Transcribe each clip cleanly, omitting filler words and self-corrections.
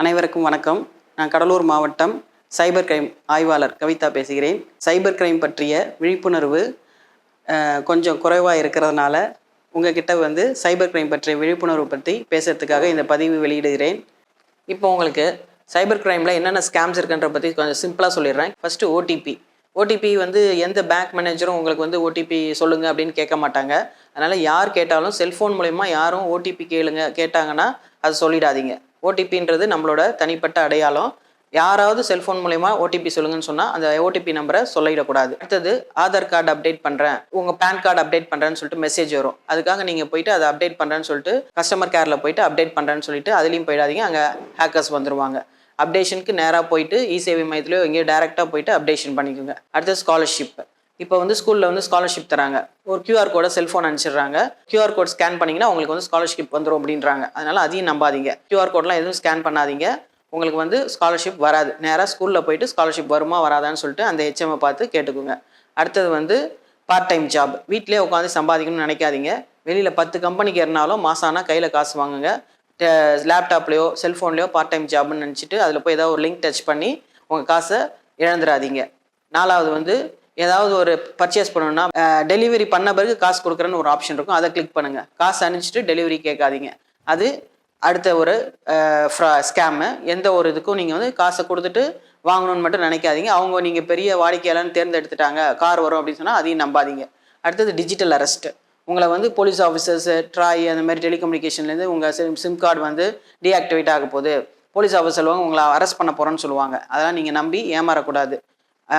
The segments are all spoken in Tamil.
அனைவருக்கும் வணக்கம். நான் கடலூர் மாவட்டம் சைபர் கிரைம் ஆய்வாளர் கவிதா பேசுகிறேன். சைபர் கிரைம் பற்றிய விழிப்புணர்வு கொஞ்சம் குறைவாக இருக்கிறதுனால உங்ககிட்ட சைபர் கிரைம் பற்றிய விழிப்புணர்வு பற்றி பேசுறதுக்காக இந்த பதிவு வெளியிடுகிறேன். இப்போ உங்களுக்கு சைபர் கிரைமில் என்னென்ன ஸ்கேம்ஸ் இருக்குன்ற பற்றி கொஞ்சம் சிம்பிளாக சொல்லிடுறேன். ஃபஸ்ட்டு ஓடிபி எந்த பேங்க் மேனேஜரும் உங்களுக்கு ஓடிபி சொல்லுங்கள் அப்படின்னு கேட்க மாட்டாங்க. அதனால் யார் கேட்டாலும் செல்ஃபோன் மூலயமா யாரும் ஓடிபி கேட்டாங்கன்னா அது சொல்லிடாதீங்க. ஓடிபின்றது நம்மளோட தனிப்பட்ட அடையாளம். யாராவது செல்ஃபோன் மூலயமா ஓடிபி சொல்லுங்கன்னு சொன்னால் அந்த ஓடிபி நம்பரை சொல்லிடக்கூடாது. அடுத்தது ஆதார் கார்டு அப்டேட் பண்ணுறேன், உங்கள் பேன் கார்டு அப்டேட் பண்ணுறேன்னு சொல்லிட்டு மெசேஜ் வரும். அதுக்காக நீங்கள் போயிட்டு அதை அப்டேட் பண்ணுறேன்னு சொல்லிட்டு கஸ்டமர் கேரில் போயிட்டு அப்டேட் பண்ணுறேன்னு சொல்லிட்டு அதுலேயும் போயிடாதீங்க. அங்கே ஹேக்கர்ஸ் வந்துடுவாங்க. அப்டேஷனுக்கு நேராக போயிட்டு இ-சேவை மையத்திலையோ எங்கேயோ டேரெக்டாக போயிட்டு அப்டேஷன் பண்ணிக்கோங்க. அடுத்தது ஸ்காலர்ஷிப். இப்போ ஸ்கூலில் ஸ்காலர்ஷிப் தராங்க. ஒரு கியூஆர் கோடை செல்ஃபோன் அனுப்பிச்சிடுறாங்க. கியூஆர் கோட் ஸ்கேன் பண்ணிங்கன்னா உங்களுக்கு ஸ்காலர்ஷிப் வந்துடும் அப்படின்றாங்க. அதனால் அதையும் நம்பாதீங்க. கியூஆர் கோட்லாம் எதுவும் ஸ்கேன் பண்ணாதீங்க. உங்களுக்கு ஸ்காலர்ஷிப் வராது. நேராக ஸ்கூலில் போயிட்டு ஸ்காலர்ஷிப் வருமா வராதான்னு சொல்லிட்டு அந்த ஹெச்எம்ஐ பார்த்து கேட்டுக்கோங்க. அடுத்தது பார்ட் டைம் ஜாப். வீட்டிலே உட்காந்து சம்பாதிக்கணும்னு நினைக்காதீங்க. வெளியில் 10 கம்பெனிக்கு ஏறினாலும் மாதம் ஆனால் கையில் காசு வாங்குங்க. லேப்டாப்லேயோ செல்ஃபோன்லேயோ பார்ட் டைம் ஜாப்னு நினச்சிட்டு அதில் போய் ஏதாவது ஒரு லிங்க் டச் பண்ணி உங்கள் காசை இழந்துடாதீங்க. 4வது ஏதாவது ஒரு பர்ச்சேஸ் பண்ணணும்னா டெலிவரி பண்ண பிறகு காசு கொடுக்குறேன்னு ஒரு ஆப்ஷன் இருக்கும். அதை கிளிக் பண்ணுங்கள். காசு அனுப்பிச்சிட்டு டெலிவரி கேட்காதீங்க. அது அடுத்த ஒரு ஸ்கேமு. எந்த ஒரு இதுக்கும் நீங்கள் காசை கொடுத்துட்டு வாங்கணும்னு மட்டும் நினைக்காதீங்க. அவங்க நீங்கள் பெரிய வாடிக்கையாளர்னு தேர்ந்தெடுத்துட்டாங்க, கார் வரும் அப்படின்னு சொன்னால் அதையும் நம்பாதீங்க. அடுத்தது டிஜிட்டல் அரெஸ்ட்டு. உங்களை போலீஸ் ஆஃபீஸர்ஸு, ட்ராய் அந்த மாதிரி டெலிகம்யூனிகேஷன்லேருந்து உங்கள் சிம் கார்டு டீஆக்டிவேட் ஆக போகுது, போலீஸ் ஆஃபீஸர் சொல்லுவாங்க உங்களை அரெஸ்ட் பண்ண போகிறோன்னு சொல்லுவாங்க. அதெல்லாம் நீங்கள் நம்பி ஏமாறக்கூடாது.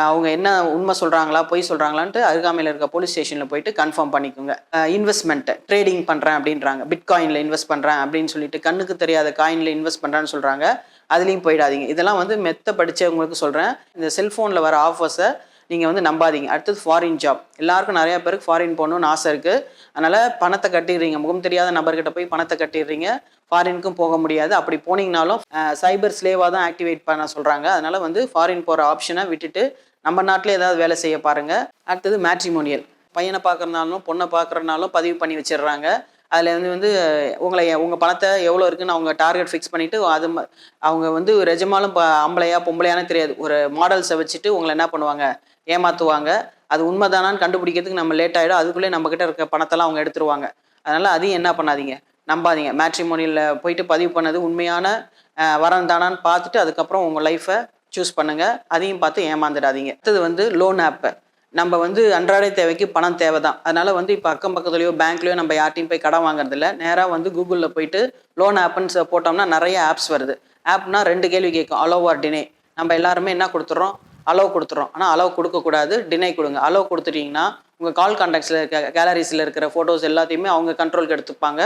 அவங்க என்ன உண்மை சொல்கிறாங்களா பொய் சொல்கிறாங்களான்ட்டு அருகாமையில் இருக்க போலீஸ் ஸ்டேஷனில் போயிட்டு கன்ஃபார்ம் பண்ணிக்கோங்க. இன்வெஸ்ட்மெண்ட்டு, ட்ரேடிங் பண்ணுறேன் அப்படின்றாங்க, பிட்காயினில் இன்வெஸ்ட் பண்ணுறேன் அப்படின்னு சொல்லிட்டு கண்ணுக்கு தெரியாத காயினில் இன்வெஸ்ட் பண்ணுறேன்னு சொல்கிறாங்க. அதுலேயும் போயிடாதீங்க. இதெல்லாம் மெத்த படித்தவங்களுக்கு சொல்கிறேன். இந்த செல்ஃபோனில் வர ஆஃபர்ஸை நீங்கள் நம்பாதீங்க. அடுத்தது ஃபாரின் ஜாப். எல்லாருக்கும் நிறையா பேருக்கு ஃபாரின் போகணுன்னு ஆசை இருக்குது. அதனால் பணத்தை கட்டிடுறீங்க. முகம் தெரியாத நபர்கிட்ட போய் பணத்தை கட்டிடுறீங்க. ஃபாரினுக்கும் போக முடியாது. அப்படி போனீங்கனாலும் சைபர் ஸ்லேவாக தான் ஆக்டிவேட் பண்ண சொல்கிறாங்க. அதனால் ஃபாரின் போகிற ஆப்ஷனை விட்டுட்டு நம்ம நாட்டிலே ஏதாவது வேலை செய்ய பாருங்கள். அடுத்தது மேட்ரிமோனியல். பையனை பார்க்குறனாலும் பொண்ணை பார்க்குறனாலும் பதிவு பண்ணி வச்சிடுறாங்க. அதில் உங்கள் பணத்தை எவ்வளோ இருக்குன்னு அவங்க டார்கெட் ஃபிக்ஸ் பண்ணிவிட்டு அவங்க ரெஜமாலும் ஆம்பளையா பொம்பளையானு தெரியாது, ஒரு மாடல்ஸை வச்சுட்டு உங்களை என்ன பண்ணுவாங்க, ஏமாற்றுவாங்க. அது உண்மைதானான்னு கண்டுபிடிக்கிறதுக்கு நம்ம லேட் ஆகிடும். அதுக்குள்ளே நம்மக்கிட்ட இருக்க பணத்தெல்லாம் அவங்க எடுத்துருவாங்க. அதனால் அதையும் என்ன பண்ணாதீங்க, நம்பாதீங்க. மேட்ரிமோனியில் போயிட்டு பதிவு பண்ணது உண்மையான வரன் தானான்னு பார்த்துட்டு அதுக்கப்புறம் உங்கள் லைஃப்பை சூஸ் பண்ணுங்கள். அதையும் பார்த்து ஏமாந்துடாதீங்க. அடுத்தது லோன் ஆப்பு. நம்ம அன்றாட தேவைக்கு பணம் தேவை தான். அதனால் இப்போ அக்கம் பக்கத்துலையோ பேங்க்லையோ நம்ம யார்ட்டையும் போய் கடன் வாங்குறதில்ல. நேராக கூகுளில் போயிட்டு லோன் ஆப்புன்னு போட்டோம்னா நிறைய ஆப்ஸ் வருது. ஆப்னா 2 கேள்வி கேட்கும், அலோவ் ஆர் டினை. நம்ம எல்லாருமே என்ன கொடுத்துட்றோம், அலோவ் கொடுத்துறோம். ஆனால் அலோவ் கொடுக்கக்கூடாது, டினை கொடுங்க. அலோவ் கொடுத்துட்டிங்கன்னா உங்கள் கால் கான்டாக்ட்ஸில் இருக்க கேலரிஸில் இருக்கிற ஃபோட்டோஸ் எல்லாத்தையுமே அவங்க கண்ட்ரோலுக்கு எடுத்துப்பாங்க.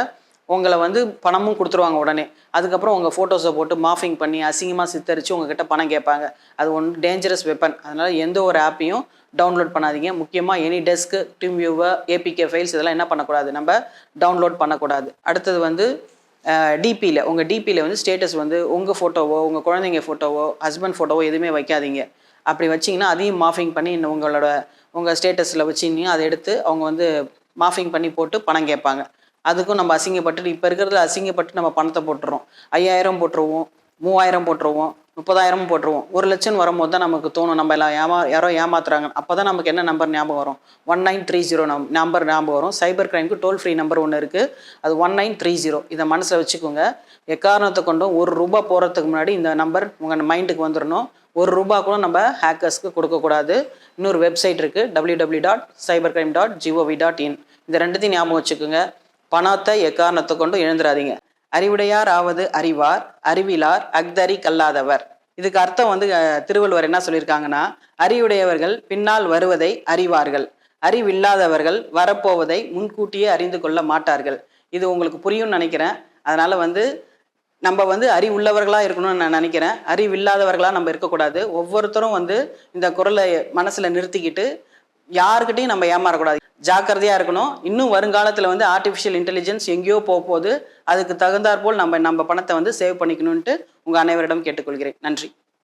உங்களை பணமும் கொடுத்துருவாங்க உடனே. அதுக்கப்புறம் உங்கள் ஃபோட்டோஸை போட்டு மாஃபிங் பண்ணி அசிங்கமாக சித்தரித்து உங்ககிட்ட பணம் கேட்பாங்க. அது டேஞ்சரஸ் வெப்பன். அதனால் எந்த ஒரு ஆப்பையும் டவுன்லோட் பண்ணாதீங்க. முக்கியமாக எனி டெஸ்க்கு, டீம் வியூவர், ஏபிகே ஃபைல்ஸ் இதெல்லாம் என்ன பண்ணக்கூடாது, நம்ம டவுன்லோட் பண்ணக்கூடாது. அடுத்தது டிபியில், உங்கள் டிபியில் ஸ்டேட்டஸ் உங்கள் ஃபோட்டோவோ உங்கள் குழந்தைங்க ஃபோட்டோவோ ஹஸ்பண்ட் ஃபோட்டோவோ எதுவுமே வைக்காதீங்க. அப்படி வச்சிங்கன்னா அதையும் மாஃபிங் பண்ணி உங்கள் ஸ்டேட்டஸில் வச்சிங்கன்னா அதை எடுத்து அவங்க மாஃபிங் பண்ணி போட்டு பணம் கேட்பாங்க. அதுக்கும் நம்ம அசிங்கப்பட்டு இப்போ இருக்கிறதுல அசிங்கப்பட்டு நம்ம பணத்தை போட்டுருவோம். 5000 போட்டுருவோம், 3000 போட்டுருவோம், 30,000 போட்டுருவோம். 1 லட்சம் வரும்போது தான் நமக்கு தோணும் நம்ம எல்லாம் யாரோ ஏமாத்துறாங்க. அப்போ தான் நமக்கு என்ன நம்பர் ஞாபகம் வரும், 1930 நம்பர் ஞாபகம் வரும். சைபர் கிரைமுக்கு டோல் ஃப்ரீ நம்பர் ஒன்று இருக்குது, அது 1930. இதை மனசில் வச்சுக்கோங்க. எக்காரணத்தை கொண்டும் ₹1 போகிறதுக்கு முன்னாடி இந்த நம்பர் உங்கள் மைண்டுக்கு வந்துடணும். ₹1 கூட நம்ம ஹேக்கர்ஸ்க்கு கொடுக்கக்கூடாது. இன்னொரு வெப்சைட் இருக்குது, www.cybercrime.gov.in. இந்த 2த்தையும் ஞாபகம் வச்சுக்கோங்க. பணத்தை எக்காரணத்தை கொண்டு இழந்துடாதீங்க. அறிவுடையார் ஆவது அறிவார், அறிவிலார் அக்தரி கல்லாதவர். இதுக்கு அர்த்தம் திருவள்ளுவர் என்ன சொல்லியிருக்காங்கன்னா, அறிவுடையவர்கள் பின்னால் வருவதை அறிவார்கள், அறிவில்லாதவர்கள் வரப்போவதை முன்கூட்டியே அறிந்து கொள்ள மாட்டார்கள். இது உங்களுக்கு புரியும்னு நினைக்கிறேன். அதனால் நம்ம அறிவுள்ளவர்களாக இருக்கணும்னு நான் நினைக்கிறேன். அறிவில்லாதவர்களாக நம்ம இருக்கக்கூடாது. ஒவ்வொருத்தரும் இந்த குரலை மனசில் நிறுத்திக்கிட்டு யாருக்கிட்டையும் நம்ம ஏமாறக்கூடாது, ஜாக்கிரதையாக இருக்கணும். இன்னும் வருங்காலத்தில் ஆர்டிஃபிஷியல் இன்டெலிஜென்ஸ் எங்கேயோ போகுது. அதுக்கு தகுந்தாற்போல் நம்ம பணத்தை சேவ் பண்ணிக்கணுன்ட்டு உங்கள் அனைவரிடம் கேட்டுக்கொள்கிறேன். நன்றி.